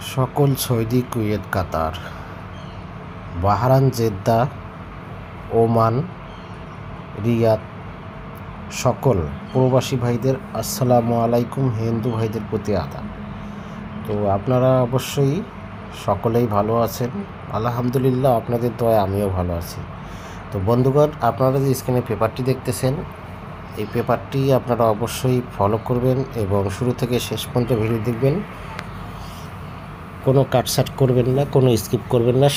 সকল Saudi, Kuwait, কাতার, Bahrain, Jeddah, Oman, Riyad সকল প্রবাসী ভাইদের আসসালামু আলাইকুম। হিন্দু ভাইদের প্রতি আদাব। তো আপনারা অবশ্যই সকলেই ভালো আছেন, আলহামদুলিল্লাহ। আপনাদের দয়ায় আমিও ভালো আছি। তো বন্ধুগণ, আপনারা যে স্ক্রিনে পেপারটি দেখতেছেন, এই পেপারটি আপনারা অবশ্যই ফলো করবেন এবং শুরু থেকে শেষ পর্যন্ত ভিডিও দেখবেন। কোনো কাটসাট করবেন না, কোনো স্কিপ করবেন না,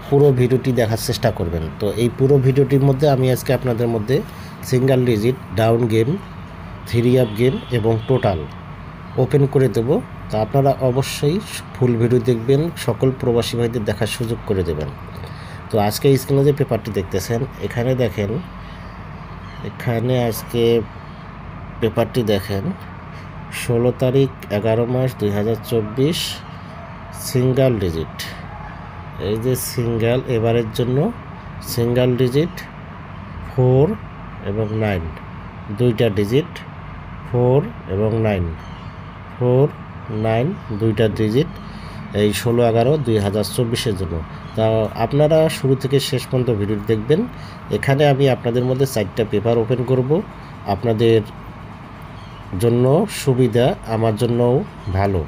পুরো ভিডিওটি দেখার চেষ্টা করবেন। তো এই পুরো ভিডিওটির মধ্যে আমি আজকে আপনাদের মধ্যে single digit, down game, 3 up game এবং টোটাল ওপেন করে দেব। তো আপনারা অবশ্যই ফুল ভিডিও দেখবেন, সকল প্রবাসী ভাইদের দেখার সুযোগ করে দেবেন। তো আজকে স্ক্রিনে যে পেপারটি দেখতেছেন, এখানে দেখেন, এখানে আজকে পেপারটি দেখেন 16 তারিখ 11 মাস 2024, সিঙ্গেল ডিজিট। এই যে সিঙ্গেল, এবারের জন্য সিঙ্গেল ডিজিট 4 এবং 9, দুইটা ডিজিট 4 এবং 9, 4, 9 দুইটা ডিজিট, এই 16/11/2024 জন্য। তা আপনারা শুরু থেকে শেষ পর্যন্ত ভিডিও দেখবেন। এখানে আমি আপনাদের মধ্যে 4টা পেপার ওপেন করব। আপনাদের জন্য সুবিধা, আমার জন্যও ভালো।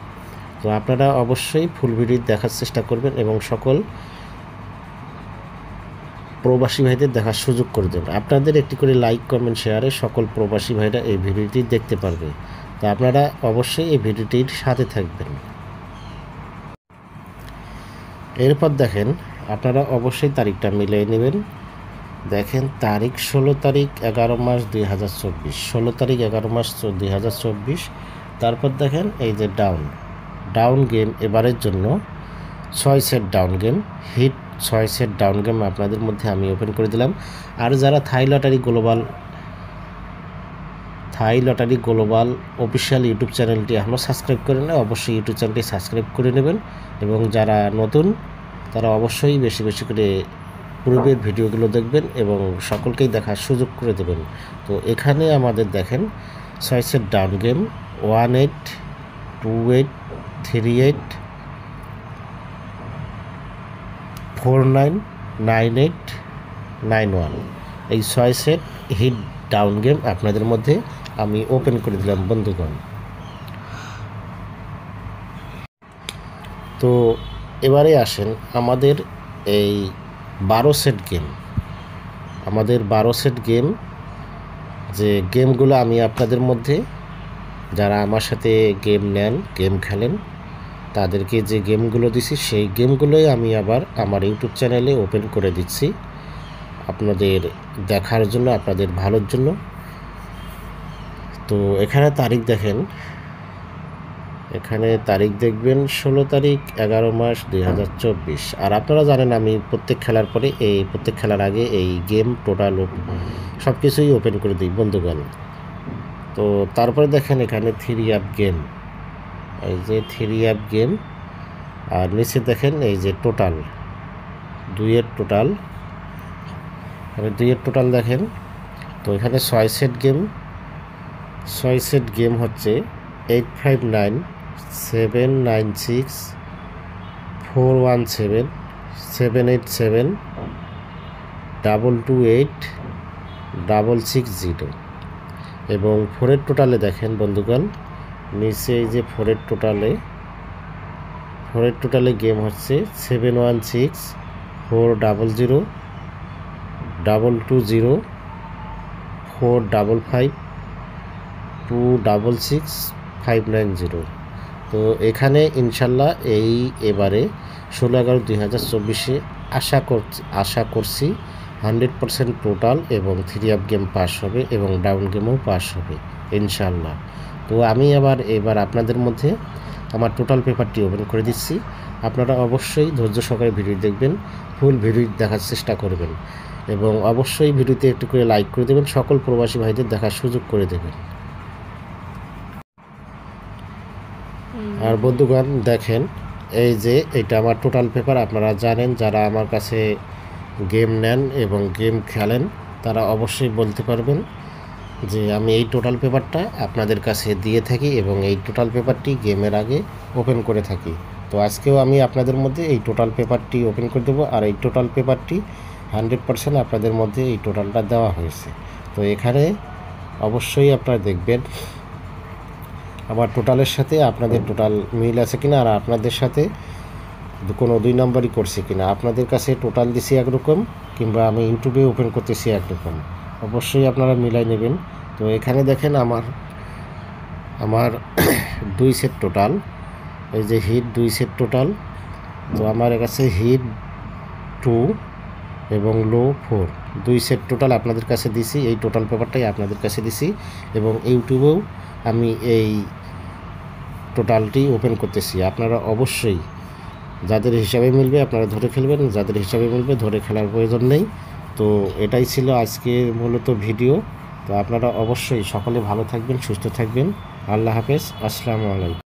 তো আপনারা অবশ্যই ফুল ভিডিও দেখার চেষ্টা করবেন এবং সকল প্রবাসী ভাইদের দেখার সুযোগ করে দেবেন। আপনাদের একটি করে লাইক, কমেন্ট, শেয়ারে সকল প্রবাসী ভাইরা এই ভিডিওটি দেখতে পারবে। তো আপনারা অবশ্যই এই ভিডিওটির সাথে থাকবেন। এরপর দেখেন, আপনারা অবশ্যই তারিখটা মিলিয়ে নেবেন। দেখেন তারিখ 16 তারিখ 11 মাস 2024, 16 তারিখ 11 মাস 2024। তারপর দেখেন এই যে ডাউন গেম, এবারের জন্য 6 set down game, hit 6 set down game আপনাদের মধ্যে আমি ওপেন করে দিলাম। আর যারা Thai lottery global official YouTube চ্যানেলটি এখনও সাবস্ক্রাইব করে না, অবশ্যই ইউটিউব চ্যানেলটি সাবস্ক্রাইব করে নেবেন। এবং যারা নতুন, তারা অবশ্যই বেশি বেশি করে পূর্বের ভিডিওগুলো দেখবেন এবং সকলকেই দেখার সুযোগ করে দেবেন। তো এখানে আমাদের দেখেন 6 সেট ডাউন গেম 18, 28, 38, 49, 98, 91, এই 6 সেট হিট ডাউন গেম আপনাদের মধ্যে আমি ওপেন করে দিলাম বন্ধুগণ। তো এবারে আসেন আমাদের এই 12 সেট গেম, আমাদের 12 সেট গেম, যে গেমগুলো আমি আপনাদের মধ্যে, যারা আমার সাথে গেম নেন, গেম খেলেন, তাদেরকে যে গেমগুলো দিছি, সেই গেমগুলোই আমি আবার আমার ইউটিউব চ্যানেলে ওপেন করে দিচ্ছি আপনাদের দেখার জন্য, আপনাদের ভালোর জন্য। তো এখানে তারিখ দেখেন, এখানে তারিখ দেখবেন 16 তারিখ 11 মাস 2024। আর আপনারা জানেন আমি প্রত্যেক খেলার পরে, প্রত্যেক খেলার আগে এই গেম টোটাল সব কিছুই ওপেন করে দিই বন্ধুগণ। তো তারপরে দেখেন এখানে 3 আপ গেম, এই যে 3 আপ গেম। আর নিচে দেখেন এই যে টোটাল, 2-এর টোটাল, আমি 2-এর টোটাল দেখেন। তো এখানে 6 সেট গেম হচ্ছে 859, 796, 417, 787, 228, 660। এবং 4-এর টোটালে দেখেন বন্ধুগণ, নিচে এই যে 4-এর টোটালে গেম হচ্ছে 716, 400, 220, 455, 266, 590। তো এখানে ইনশাল্লাহ এবারে 16/11/2024 আশা করছি 100% টোটাল এবং 3 আপ গেম পাস হবে এবং ডাউন গেমও পাস হবে ইনশাল্লাহ। তো আমি এবার আপনাদের মধ্যে আমার টোটাল পেপারটি ওপেন করে দিচ্ছি। আপনারা অবশ্যই ধৈর্য সহকারে ভিডিও দেখবেন, ফুল ভিডিও দেখার চেষ্টা করবেন এবং অবশ্যই ভিডিওতে একটু করে লাইক করে দেবেন, সকল প্রবাসী ভাইদের দেখার সুযোগ করে দেবেন। আর বন্ধুগণ দেখেন, এই যে এটা আমার টোটাল পেপার। আপনারা জানেন, যারা আমার কাছে গেম নেন এবং গেম খেলেন, তারা অবশ্যই বলতে পারবেন যে আমি এই টোটাল পেপারটা আপনাদের কাছে দিয়ে থাকি এবং এই টোটাল পেপারটি গেমের আগে ওপেন করে থাকি। তো তো আজকেও আমি আপনাদের মধ্যে এই টোটাল পেপারটি ওপেন করে দেবো, আর এই টোটাল পেপারটি 100% আপনাদের মধ্যে এই টোটালটা দেওয়া হয়েছে। তো এখানে অবশ্যই আপনারা দেখবেন আমার টোটালের সাথে আপনাদের টোটাল মিল আছে কিনা, আর আপনাদের সাথে কোনো 2 নম্বরই করছে কিনা। আপনাদের কাছে টোটাল দিছি একরকম, কিংবা আমি ইউটিউবে ওপেন করতেছি একরকম, অবশ্যই আপনারা মিলাই নেবেন। তো এখানে দেখেন আমার 2 সেট টোটাল, এই যে হিট 2 সেট টোটাল। তো আমার কাছে হিট 2 এবং লো 4 2 সেট টোটাল আপনাদের কাছে দিছি। এই টোটাল পেপারটাই আপনাদের কাছে দিছি, এবং ইউটিউবেও আমি এই টোটালটি ওপেন করতেছি। আপনারা অবশ্যই যাদের হিসাবে মিলবে আপনারা ধরে খেলবেন, যাদের হিসাবে মিলবে ধরে খেলার প্রয়োজন নেই। তো এটাই ছিল আজকের মূলত ভিডিও। তো আপনারা অবশ্যই সকলে ভালো থাকবেন, সুস্থ থাকবেন। আল্লাহ হাফেজ, আসসালামু আলাইকুম।